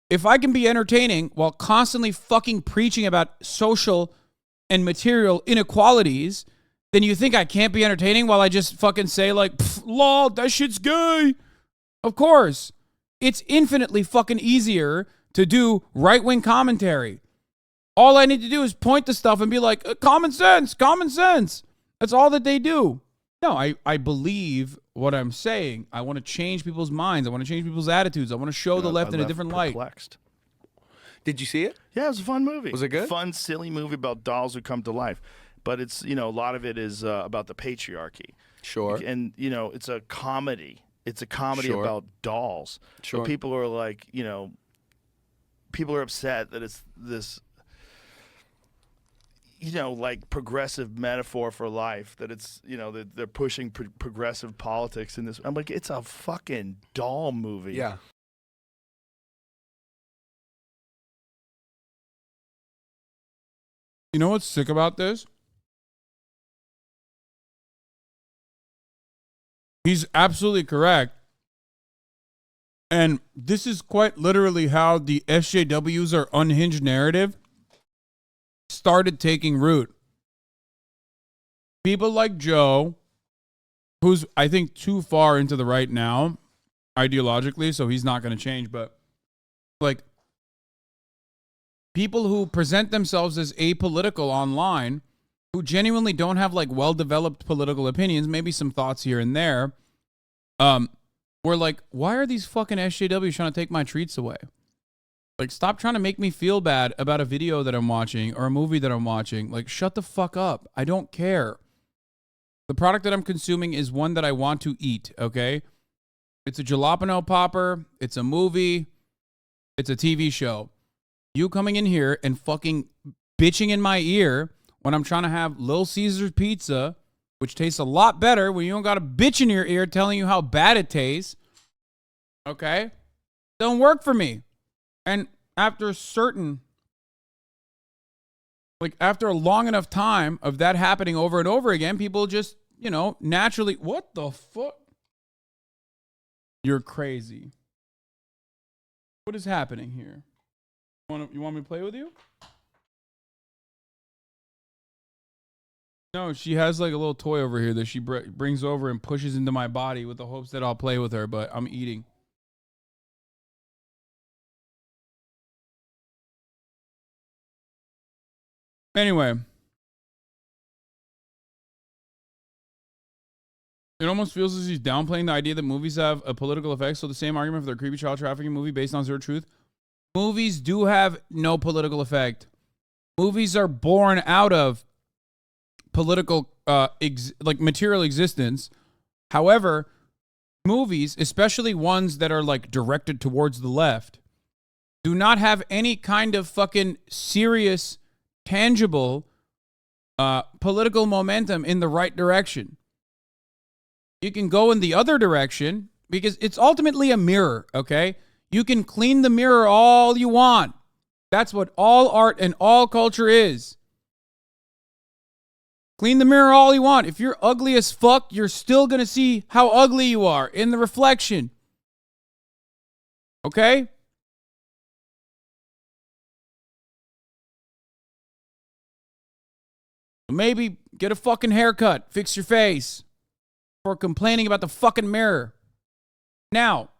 If I can be entertaining while constantly fucking preaching about social and material inequalities, then you think I can't be entertaining while I just fucking say like, lol, that shit's gay. Of course. It's infinitely fucking easier to do right-wing commentary. All I need to do is point to stuff and be like, common sense, common sense. That's all that they do. No, I believe what I'm saying. I want to change people's minds. I want to change people's attitudes. I want to show the left in a different light. Perplexed. Did you see it? Yeah, it was a fun movie. Was it good? Fun, silly movie about dolls who come to life. But it's, a lot of it is about the patriarchy. Sure. And, it's a comedy. It's a comedy Sure. about dolls. Sure. But people are like, people are upset that it's this, like progressive metaphor for life, that it's, that they're pushing progressive politics in this. I'm like, it's a fucking doll movie. Yeah. You know what's sick about this? He's absolutely correct. And this is quite literally how the SJWs or unhinged narrative started taking root. People like Joe, who's, I think, too far into the right now, ideologically, so he's not going to change, but like people who present themselves as apolitical online, who genuinely don't have like well-developed political opinions, maybe some thoughts here and there, were like, why are these fucking SJWs trying to take my treats away? Like, stop trying to make me feel bad about a video that I'm watching or a movie that I'm watching. Like, shut the fuck up. I don't care. The product that I'm consuming is one that I want to eat, okay? It's a jalapeno popper. It's a movie. It's a TV show. You coming in here and fucking bitching in my ear when I'm trying to have Little Caesar's pizza, which tastes a lot better when you don't got a bitch in your ear telling you how bad it tastes, okay? Don't work for me. And after after a long enough time of that happening over and over again, people just, naturally, what the fuck? You're crazy. What is happening here? You want me to play with you? No, she has like a little toy over here that she brings over and pushes into my body with the hopes that I'll play with her, but I'm eating. Anyway, it almost feels as he's downplaying the idea that movies have a political effect. So the same argument for their creepy child trafficking movie based on zero truth. Movies do have no political effect. Movies are born out of political, material existence. However, movies, especially ones that are like directed towards the left, do not have any kind of fucking serious, tangible political momentum in the right direction. You can go in the other direction because it's ultimately a mirror, okay? You can clean the mirror all you want. That's what all art and all culture is. Clean the mirror all you want. If you're ugly as fuck, you're still going to see how ugly you are in the reflection. Okay? Maybe get a fucking haircut. Fix your face. For complaining about the fucking mirror. Now,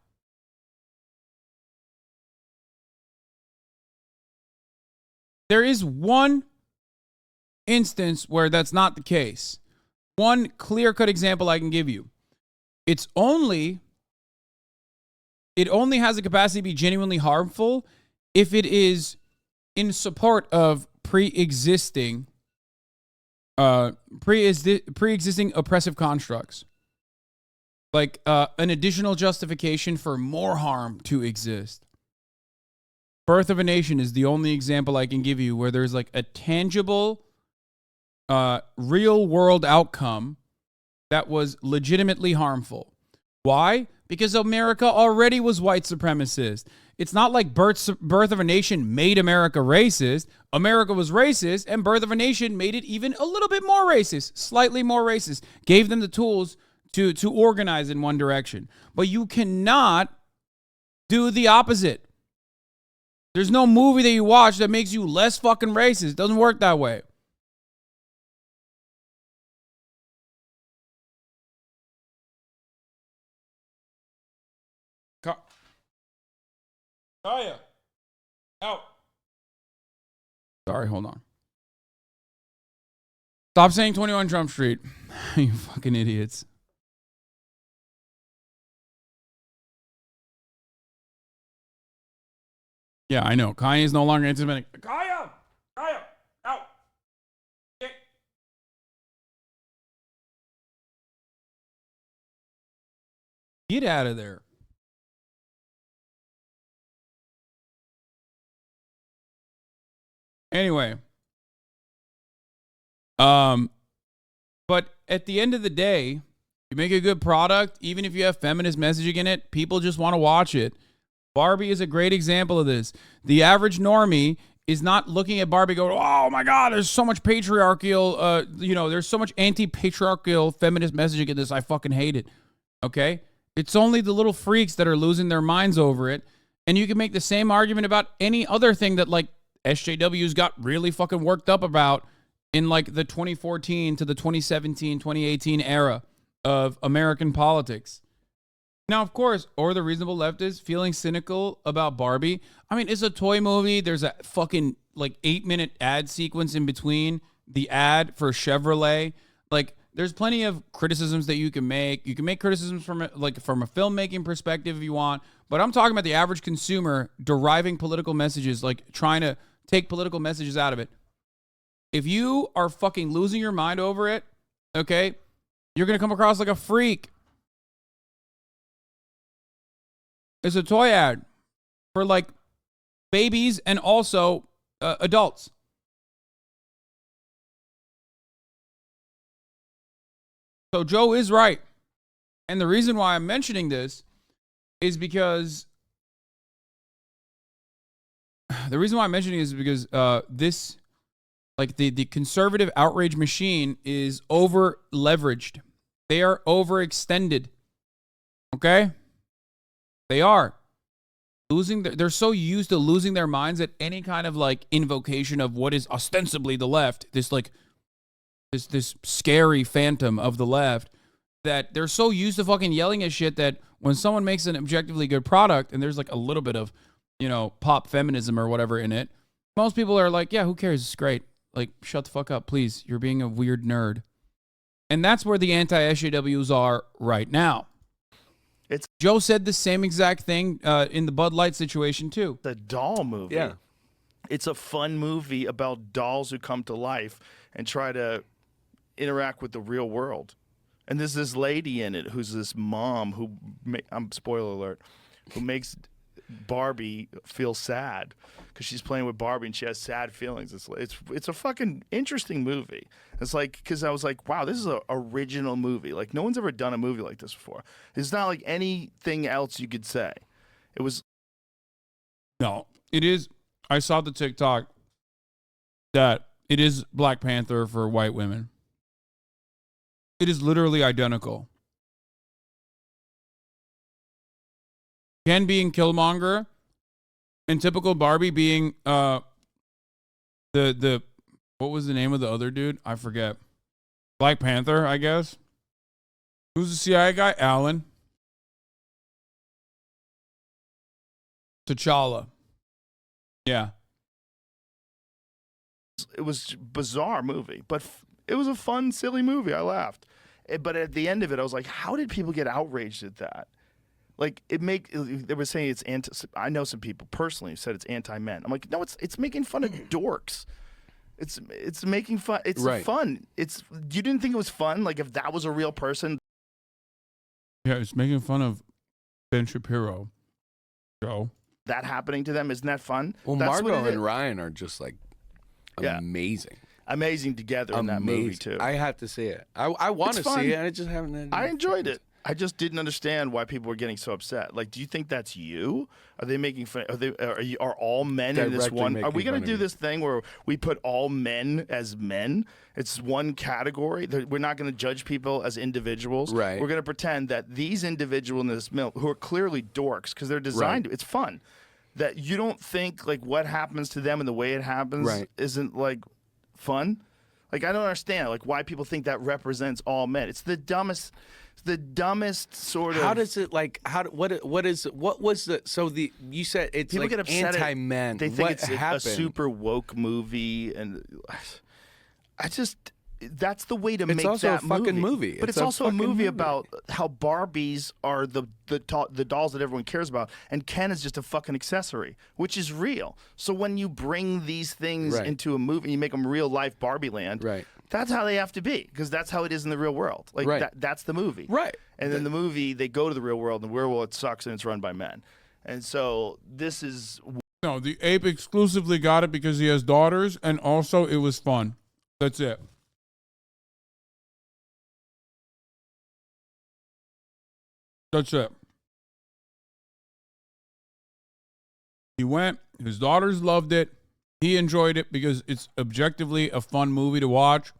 there is one instance where that's not the case. One clear-cut example I can give you. It only has a capacity to be genuinely harmful if it is in support of pre-existing oppressive constructs. Like an additional justification for more harm to exist. Birth of a Nation is the only example I can give you where there's like a tangible, real world outcome that was legitimately harmful. Why? Because America already was white supremacist. It's not like Birth of a Nation made America racist. America was racist, and Birth of a Nation made it even a little bit more racist, slightly more racist, gave them the tools to organize in one direction. But you cannot do the opposite. There's no movie that you watch that makes you less fucking racist. It doesn't work that way. Kaya. Out. Sorry, hold on. Stop saying 21 Trump Street. You fucking idiots. Yeah, I know. Kanye is no longer anti-Semitic. Kaya! Kaya! Out! Okay. Get out of there. Anyway. But at the end of the day, you make a good product, even if you have feminist messaging in it, people just want to watch it. Barbie is a great example of this. The average normie is not looking at Barbie going, oh my God, there's so much patriarchal, there's so much anti-patriarchal feminist messaging in this. I fucking hate it. Okay? It's only the little freaks that are losing their minds over it. And you can make the same argument about any other thing that like SJWs got really fucking worked up about in like the 2014 to the 2017, 2018 era of American politics. Now, of course, or the reasonable left is feeling cynical about Barbie. I mean, it's a toy movie. There's a fucking like 8-minute ad sequence in between the ad for Chevrolet. Like, there's plenty of criticisms that you can make. You can make criticisms from a filmmaking perspective if you want. But I'm talking about the average consumer deriving political messages, like trying to take political messages out of it. If you are fucking losing your mind over it, okay, you're going to come across like a freak. It's a toy ad for like babies and also adults. So Joe is right. And the reason why I'm mentioning this is because this, like the conservative outrage machine is over leveraged. They are overextended. Okay? They are. They're so used to losing their minds at any kind of like invocation of what is ostensibly the left, this scary phantom of the left, that they're so used to fucking yelling at shit that when someone makes an objectively good product and there's like a little bit of, pop feminism or whatever in it, most people are like, yeah, who cares? It's great. Like, shut the fuck up, please. You're being a weird nerd. And that's where the anti-SJWs are right now. Joe said the same exact thing in the Bud Light situation, too. The doll movie. Yeah. It's a fun movie about dolls who come to life and try to interact with the real world. And there's this lady in it who's this mom who, spoiler alert, who makes Barbie feel sad because she's playing with Barbie and she has sad feelings. It's a fucking interesting movie. It's like, because I was like, wow, this is an original movie. Like, no one's ever done a movie like this before. It's not like anything else you could say. It was. No, it is. I saw the TikTok that it is Black Panther for white women. It is literally identical. Ken being Killmonger and typical Barbie being the what was the name of the other dude? I forget. Black Panther, I guess. Who's the CIA guy? Alan. T'Challa. Yeah. It was a bizarre movie, but it was a fun, silly movie. I laughed. But at the end of it, I was like, how did people get outraged at that? Like, they were saying it's I know some people personally who said it's anti-men. I'm like, no, it's making fun of dorks. It's making fun. It's right. Fun. You didn't think it was fun? Like, if that was a real person. Yeah, it's making fun of Ben Shapiro. Joe. That happening to them, isn't that fun? Well, That's Margot and Ryan are just like amazing. Amazing together in that movie too. I have to see it. I want to see it. I just haven't. I enjoyed it. I just didn't understand why people were getting so upset. Like, do you think that's you? Are they making fun? Are all men in this one? Are we going to do this thing where we put all men as men? It's one category. We're not going to judge people as individuals. Right. We're going to pretend that these individuals in this mill, who are clearly dorks because they're designed to, it's fun. that you don't think like what happens to them and the way it happens isn't like fun. Like I don't understand like why people think that represents all men. It's the dumbest sort of. How does it like? What was the? So you said it's people like get upset anti-men. They think what it's happened? a super woke movie, and I just. That's the way to make that movie. It's also a fucking movie. But it's also a movie about how Barbies are the dolls that everyone cares about, and Ken is just a fucking accessory, which is real. So when you bring these things into a movie and you make them real life Barbie land, that's how they have to be, because that's how it is in the real world. Like that's the movie. Right. And then the movie, they go to the real world, and the real world sucks, and it's run by men. And so this is... No, the ape exclusively got it because he has daughters, and also it was fun. That's it. That's it. He went. His daughters loved it. He enjoyed it because it's objectively a fun movie to watch.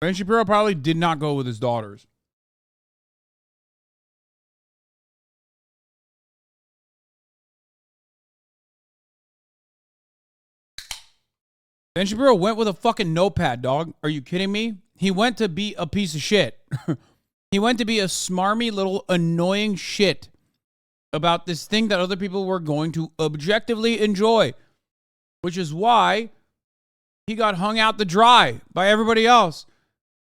Ben Shapiro probably did not go with his daughters. Ben Shapiro went with a fucking notepad, dog. Are you kidding me? He went to be a piece of shit. He went to be a smarmy little annoying shit about this thing that other people were going to objectively enjoy, which is why he got hung out to dry by everybody else.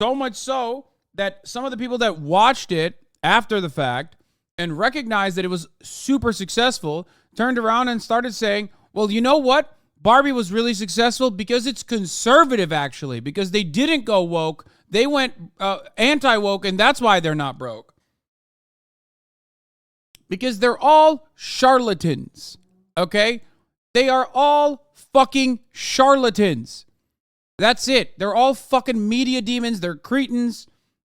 So much so that some of the people that watched it after the fact and recognized that it was super successful turned around and started saying, well, you know what? Barbie was really successful because it's conservative, actually, because they didn't go woke. They went anti-woke, and that's why they're not broke. Because they're all charlatans, okay? They are all fucking charlatans. That's it. They're all fucking media demons. They're cretins.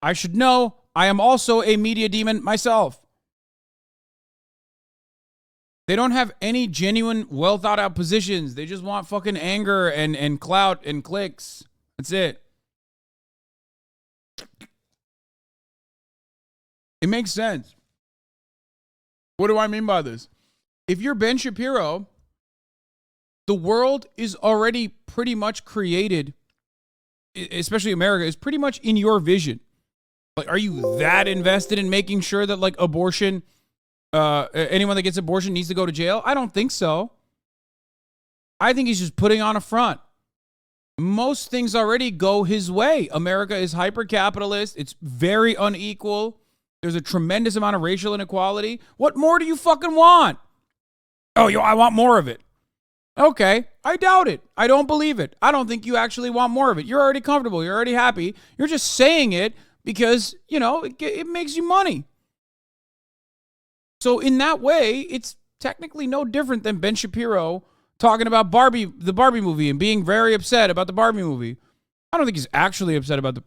I should know. I am also a media demon myself. They don't have any genuine, well thought out positions. They just want fucking anger and clout and clicks. That's it. It makes sense. What do I mean by this? If you're Ben Shapiro, the world is already pretty much created, especially America, is pretty much in your vision. Like, are you that invested in making sure that like abortion, anyone that gets abortion needs to go to jail? I don't think so. I think he's just putting on a front. Most things already go his way. America is hyper-capitalist. It's very unequal. There's a tremendous amount of racial inequality. What more do you fucking want? Oh, I want more of it. Okay, I doubt it. I don't believe it. I don't think you actually want more of it. You're already comfortable. You're already happy. You're just saying it because, you know, it makes you money. So in that way, it's technically no different than Ben Shapiro talking about the Barbie movie and being very upset about the Barbie movie. I don't think he's actually upset about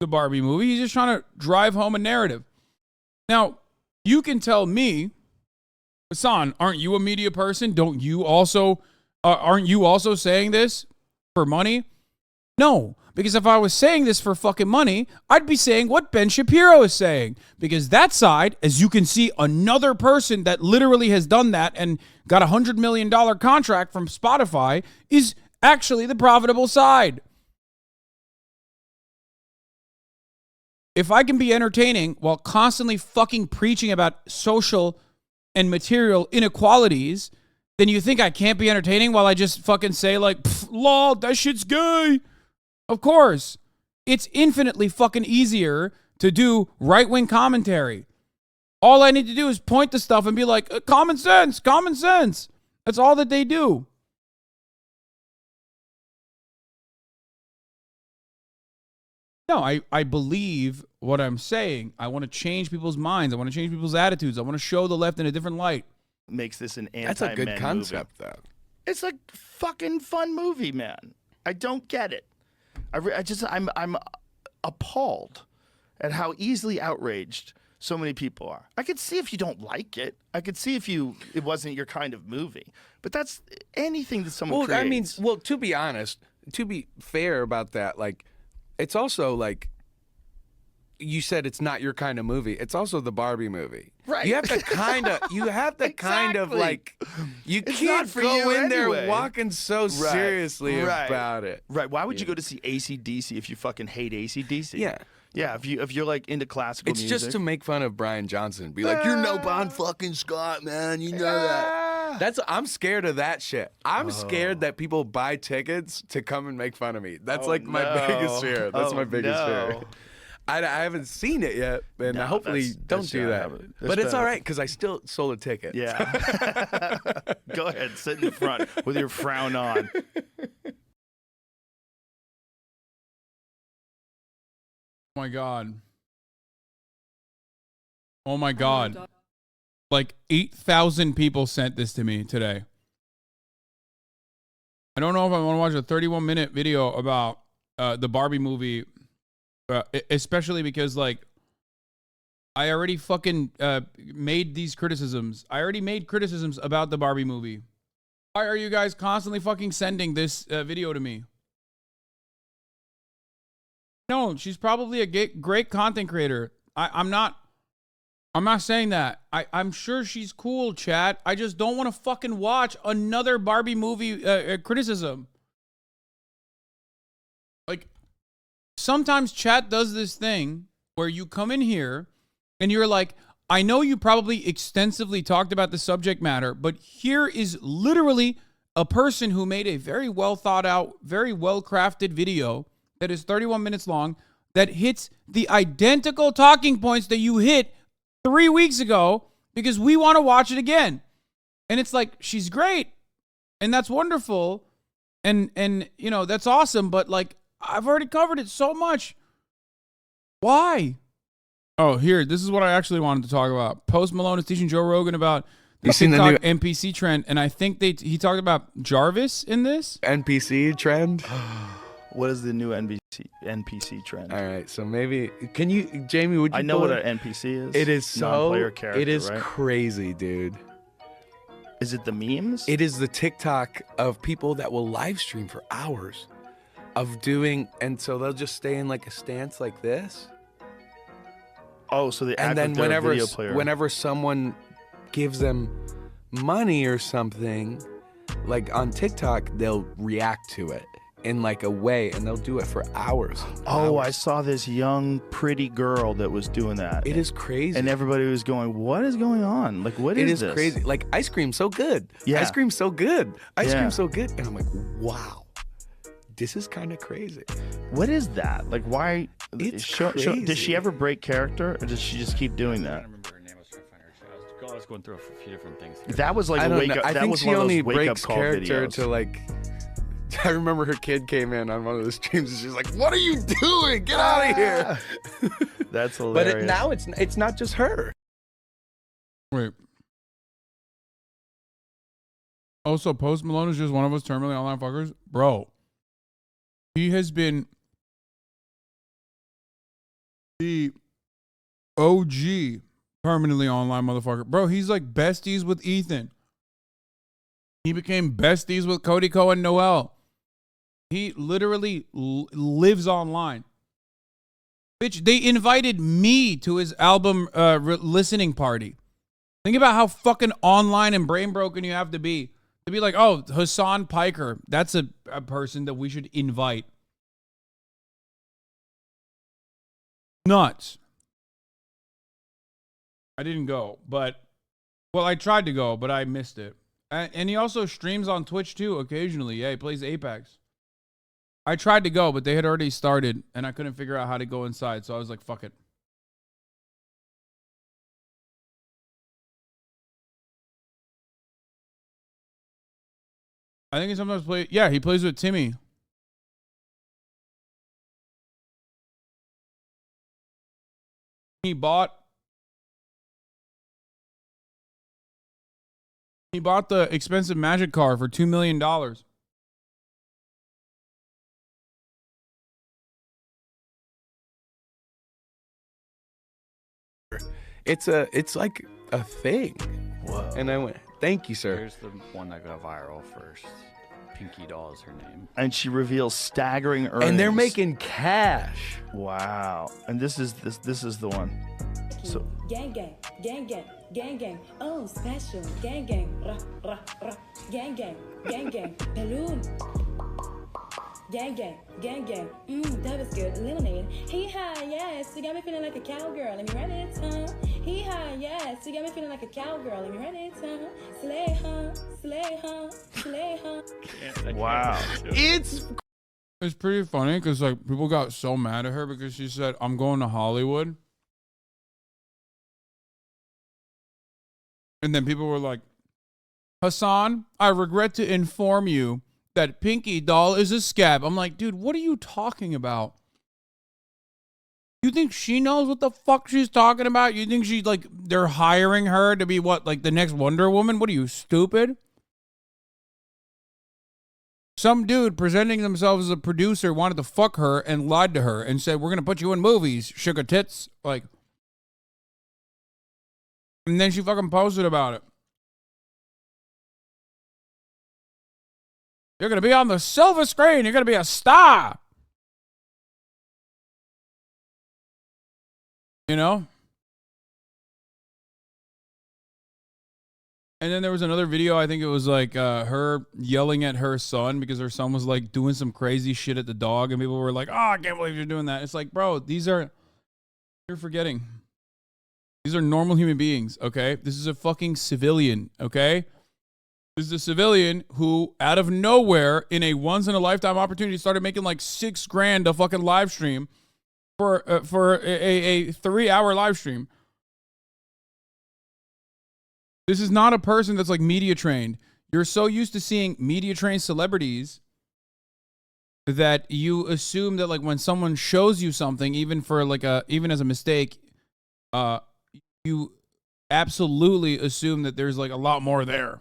the Barbie movie. He's just trying to drive home a narrative. Now, you can tell me, Hasan, aren't you a media person? Aren't you also saying this for money? No, because if I was saying this for fucking money, I'd be saying what Ben Shapiro is saying. Because that side, as you can see, another person that literally has done that and got $100 million contract from Spotify is actually the profitable side. If I can be entertaining while constantly fucking preaching about social and material inequalities, then you think I can't be entertaining while I just fucking say like, lol, that shit's gay. Of course. It's infinitely fucking easier to do right-wing commentary. All I need to do is point to stuff and be like, common sense, common sense. That's all that they do. No, I believe what I'm saying. I want to change people's minds. I want to change people's attitudes. I want to show the left in a different light. Makes this an anti-men That's a good concept, movie. though. It's a fucking fun movie, man. I don't get it. I'm appalled at how easily outraged so many people are. I could see if you don't like it. I could see if it wasn't your kind of movie. But that's anything that someone creates. To be honest, to be fair about that, like, it's also like, you said it's not your kind of movie. It's also the Barbie movie. Right. You have to kind of, kind of like, you It's can't not for go you in anyway. there walking so seriously about it. Right. Why would you go to see AC/DC if you fucking hate AC/DC? Yeah. Yeah, if you're like into classical It's music. just to make fun of Brian Johnson. Be like, you're no Bon fucking Scott, man. You know that. I'm scared of that shit. I'm scared that people buy tickets to come and make fun of me. That's my biggest fear. That's my biggest fear. I haven't seen it yet, and hopefully don't do that. But it's all right because I still sold a ticket. Yeah. Go ahead, sit in the front with your frown on. Oh my God. Oh my God. Like 8,000 people sent this to me today. I don't know if I want to watch a 31-minute video about the Barbie movie, especially because like I already fucking made these criticisms. I already made criticisms about the Barbie movie. Why are you guys constantly fucking sending this video to me? No, she's probably a great content creator. I'm not saying that. I'm sure she's cool, chat. I just don't want to fucking watch another Barbie movie criticism. Like, sometimes chat does this thing where you come in here and you're like, I know you probably extensively talked about the subject matter, but here is literally a person who made a very well thought out, very well crafted video that is 31 minutes long that hits the identical talking points that you hit 3 weeks ago because we want to watch it again. And it's like, she's great. And that's wonderful. And you know, that's awesome. But like, I've already covered it so much. Why? Oh, here, this is what I actually wanted to talk about. Post Malone is teaching Joe Rogan about the TikTok NPC trend. And I think he talked about Jarvis in this. NPC trend? What is the new NPC trend? All right, so maybe Jamie? Would you? I know what an NPC is. It is non-player character. It is right? crazy, dude. Is it the memes? It is the TikTok of people that will live stream for hours of doing, and so they'll just stay in like a stance like this. Oh, so they and act then like they're a video player. whenever someone gives them money or something, like on TikTok, they'll react to it in like a way, and they'll do it for hours. Oh, I saw this young, pretty girl that was doing that. It is crazy. And everybody was going, what is going on? Like, what is this? It is crazy. Like, ice cream so good. Yeah. Ice cream so good. Ice cream so good. And I'm like, wow, this is kind of crazy. What is that? Like, why? It's crazy. Does she ever break character, or does she just keep doing that? I don't remember her name. I was trying to find her. I was going through a few different things here. That was like I a don't wake know. up. I That think was she one of those only wake up breaks call character videos. to like. I remember her kid came in on one of the streams and she's like, "What are you doing? Get out of here!" That's hilarious. But now it's not just her. Wait. Also, Post Malone is just one of us terminally online fuckers? Bro. He has been the OG permanently online motherfucker. Bro, he's like besties with Ethan. He became besties with Cody Ko and Noel. He literally lives online. Bitch, they invited me to his album listening party. Think about how fucking online and brain broken you have to be like, oh, Hasan Piker, that's a person that we should invite. Nuts. I didn't go, well, I tried to go, but I missed it. And he also streams on Twitch too, occasionally. Yeah, he plays Apex. I tried to go, but they had already started, and I couldn't figure out how to go inside, so I was like, fuck it. I think he sometimes plays... Yeah, he plays with Timmy. He bought the expensive Magic car for $2 million. It's like a thing. Whoa. And I went, "Thank you, sir." Here's the one that got viral first. Pinky Doll is her name. And she reveals staggering earnings. And they're making cash. Wow. And this is the one. So Gang gang, gang gang, gang gang, oh special, gang gang, rah rah rah, gang gang, gang gang, balloon. Gang gang, gang gang, that was good. Lemonade. Hee ha, yes, you got me feeling like a cowgirl. Let me run it, huh? Hee ha, yes, you got me feeling like a cowgirl. Let me run it, huh? Slay, huh? Slay, huh? Slay, huh? wow. It's pretty funny because like people got so mad at her because she said, "I'm going to Hollywood," and then people were like, "Hasan, I regret to inform you that Pinky Doll is a scab." I'm like, dude, what are you talking about? You think she knows what the fuck she's talking about? You think she's like, they're hiring her to be what, like the next Wonder Woman? What are you, stupid? Some dude presenting themselves as a producer wanted to fuck her and lied to her and said, "We're going to put you in movies, sugar tits." Like, and then she fucking posted about it. You're going to be on the silver screen. You're going to be a star. You know? And then there was another video, I think it was like her yelling at her son because her son was like doing some crazy shit at the dog. And people were like, "Oh, I can't believe you're doing that." It's like, bro, you're forgetting. These are normal human beings, okay? This is a fucking civilian, okay? This is a civilian who, out of nowhere, in a once-in-a-lifetime opportunity, started making like $6,000 a fucking live stream for a 3-hour live stream. This is not a person that's like media trained. You're so used to seeing media trained celebrities that you assume that like when someone shows you something, even as a mistake, you absolutely assume that there's like a lot more there.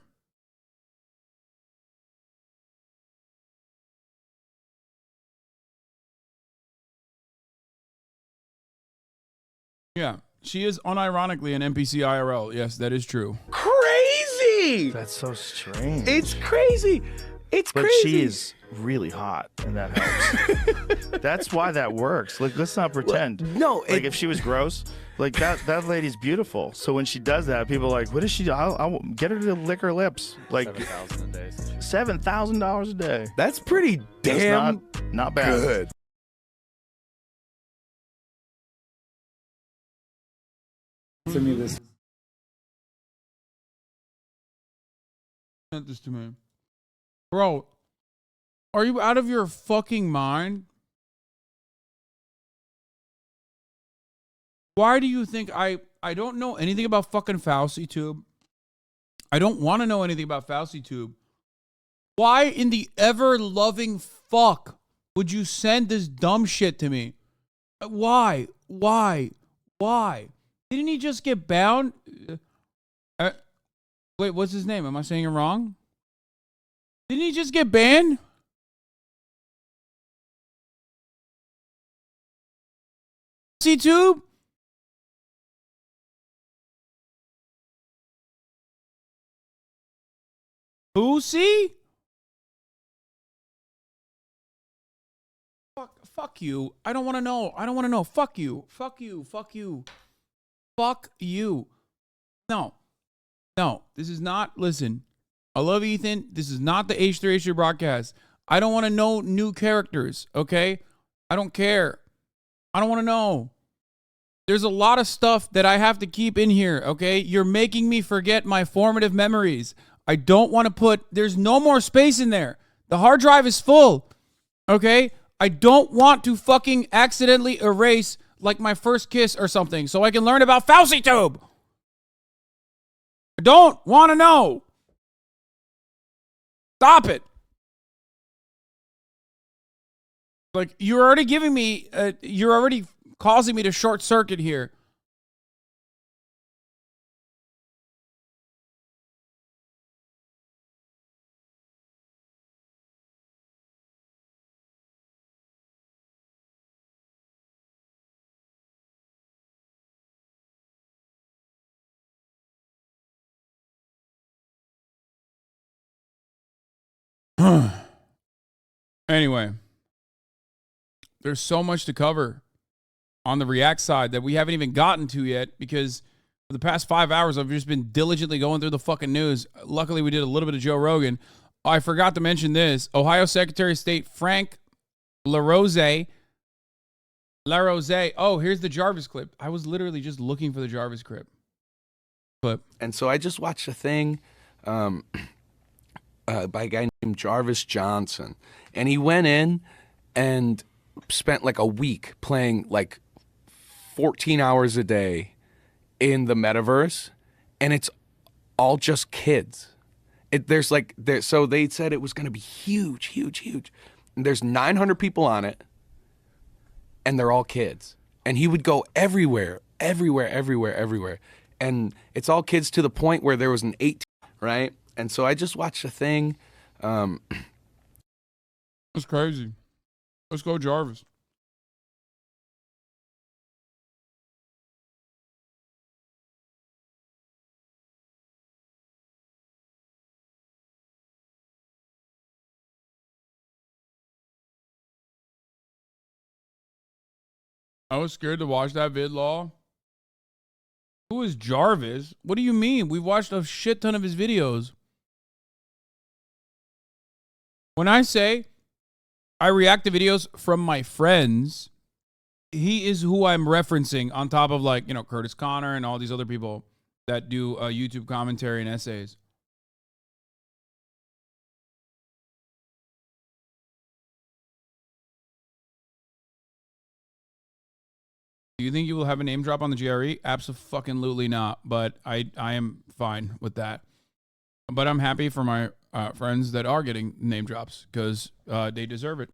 Yeah, she is unironically an NPC IRL. Yes, that is true. crazy. That's so strange. It's crazy. It's but crazy. she is really hot, and that helps. That's why that works. Like, let's not pretend. No, like if she was gross, like that lady's beautiful. So when she does that, people are like, "What is she? I'll get her to lick her lips." Like $7,000 a day. $7,000 a day. That's pretty damn not bad. good. Send me this. Sent this to me. Bro, are you out of your fucking mind? Why do you think I don't know anything about fucking FauciTube? I don't want to know anything about FauciTube. Why in the ever-loving fuck would you send this dumb shit to me? Why? Didn't he just get bound? Wait, what's his name? Am I saying it wrong? Didn't he just get banned? FauciTube? Pussy? Fuck you. I don't want to know. Fuck you. No, this is not, listen, I love Ethan. This is not the H3H3 broadcast. I don't want to know new characters, okay? I don't care. I don't want to know. There's a lot of stuff that I have to keep in here, okay? You're making me forget my formative memories. I don't want to there's no more space in there. The hard drive is full, okay? I don't want to fucking accidentally erase like my first kiss or something so I can learn about FauciTube. I don't want to know. Stop it. Like, you're already giving me, you're already causing me to short circuit here. Anyway, there's so much to cover on the React side that we haven't even gotten to yet because for the past 5 hours, I've just been diligently going through the fucking news. Luckily, we did a little bit of Joe Rogan. I forgot to mention this. Ohio Secretary of State Frank LaRose. Oh, here's the Jarvis clip. I was literally just looking for the Jarvis clip. And so I just watched a thing by a guy named Jarvis Johnson. And he went in and spent like a week playing like 14 hours a day in the metaverse. And it's all just kids. So they said it was going to be huge, huge, huge. And there's 900 people on it. And they're all kids. And he would go everywhere. And it's all kids to the point where there was an 18, right? And so I just watched a thing. That's crazy. Let's go, Jarvis. I was scared to watch that vid, Law. Who is Jarvis? What do you mean? We watched a shit ton of his videos. When I say I react to videos from my friends, he is who I'm referencing on top of like, Curtis Connor and all these other people that do YouTube commentary and essays. Do you think you will have a name drop on the GRE? Absolutely not. But I am fine with that. But I'm happy for my friends that are getting name drops because they deserve it.